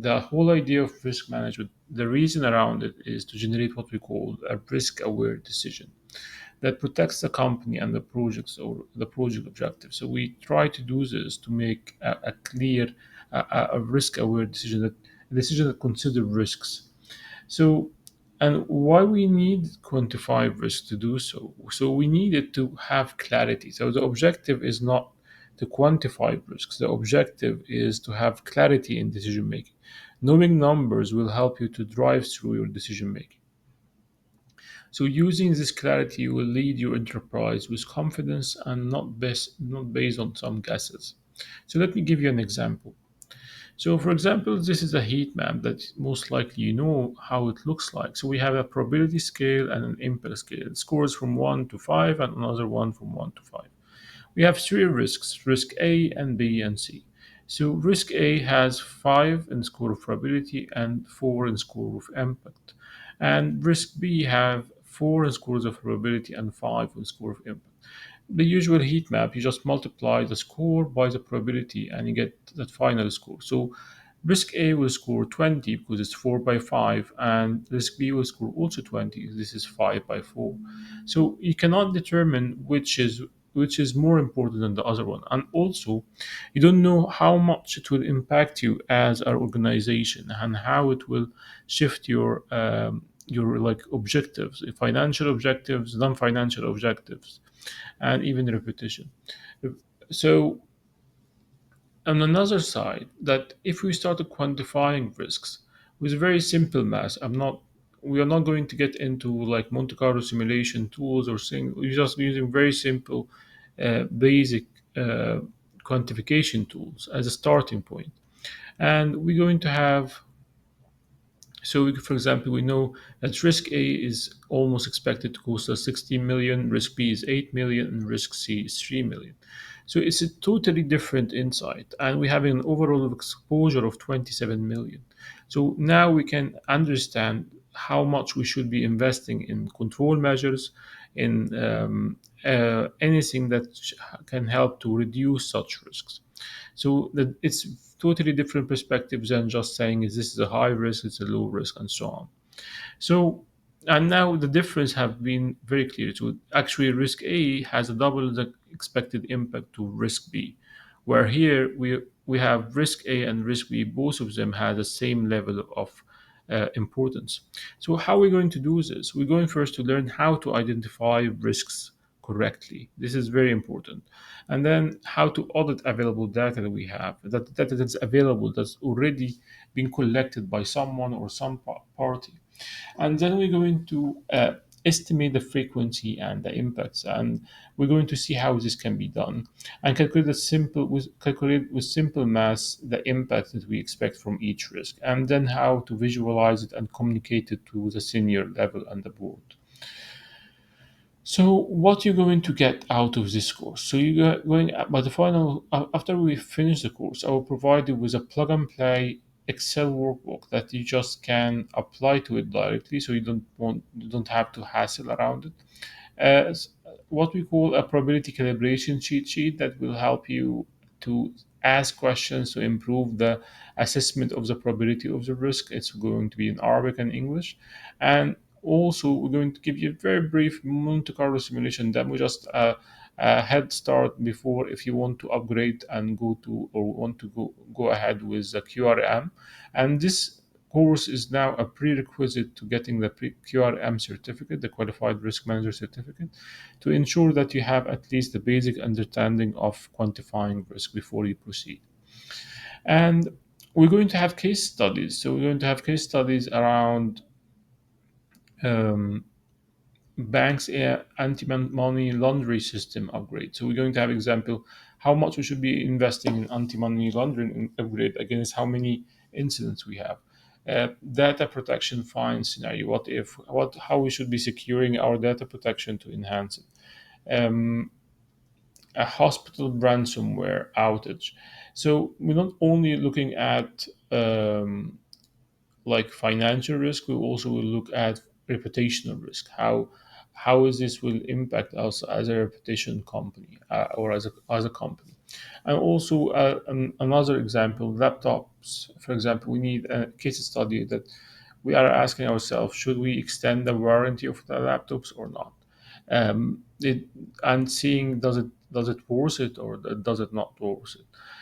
The whole idea of risk management, the reason around it is to generate what we call a risk aware decision that protects the company and the projects or the project objective. So we try to do this to make a clear, a risk aware decision, that a decision that consider risks. So, and why we need quantified risk to do so? So we need it to have clarity. So the objective is not to quantify risks. The objective is to have clarity in decision making. Knowing numbers will help you to drive through your decision making. So using this clarity will lead your enterprise with confidence and not based on some guesses. So let me give you an example. So, for example, this is a heat map that most likely you know how it looks like. So, we have a probability scale and an impact scale. It scores from 1 to 5 and another one from 1 to 5. We have three risks, risk A and B and C. So, risk A has 5 in score of probability and 4 in score of impact. And risk B have 4 in scores of probability and 5 in score of impact. The usual heat map, you just multiply the score by the probability and you get that final score. So risk A will score 20 because it's 4 by 5, and risk B will score also 20. This is 5 by 4. So you cannot determine which is more important than the other one. And also, you don't know how much it will impact you as an organization and how it will shift your like objectives, financial objectives, non-financial objectives, and even repetition. So, on another side, that if we started quantifying risks with very simple math, we are not going to get into like Monte Carlo simulation tools or things. We're just using very simple, basic uh, quantification tools as a starting point, and we're going to have for example, we know that risk A is almost expected to cost us 16 million, risk B is 8 million, and risk C is 3 million. So it's a totally different insight, and we have an overall exposure of 27 million. So now we can understand how much we should be investing in control measures, in anything that can help to reduce such risks. So that it's totally different perspectives than just saying is this is a high risk, it's a low risk, and so on. So and now the difference have been very clear. So actually, risk A has a double the expected impact to risk B, where here we have risk A and risk B. Both of them have the same level of importance. So how are we going to do this? We're going first to learn how to identify risks correctly. This is very important. And then how to audit available data that we have, that data that's available, that's already been collected by someone or some party. And then we're going to estimate the frequency and the impacts, and we're going to see how this can be done and calculate with simple math the impact that we expect from each risk, and then how to visualize it and communicate it to the senior level and the board. So, what you're going to get out of this course? So, you're going by the final after we finish the course, I will provide you with a plug and play Excel workbook that you just can apply to it directly, so you don't have to hassle around it. As what we call a probability calibration cheat sheet that will help you to ask questions to improve the assessment of the probability of the risk. It's going to be in Arabic and English, and also we're going to give you a very brief Monte Carlo simulation demo, just a head start before if you want to upgrade and go to or want to go ahead with the QRM. And this course is now a prerequisite to getting the QRM certificate, the Qualified Risk Manager certificate, to ensure that you have at least the basic understanding of quantifying risk before you proceed. And we're going to have case studies. So we're going to have case studies around um, banks anti-money laundering system upgrade. So we're going to have example how much we should be investing in anti-money laundering upgrade against how many incidents we have. Data protection fine scenario. What how we should be securing our data protection to enhance it. A hospital ransomware outage. So we're not only looking at like financial risk, we also will look at reputational risk. How is this will impact us as a reputation company or as a company. And also, another example, laptops. For example, we need a case study that we are asking ourselves: should we extend the warranty of the laptops or not? And seeing, does it worth it or does it not worth it?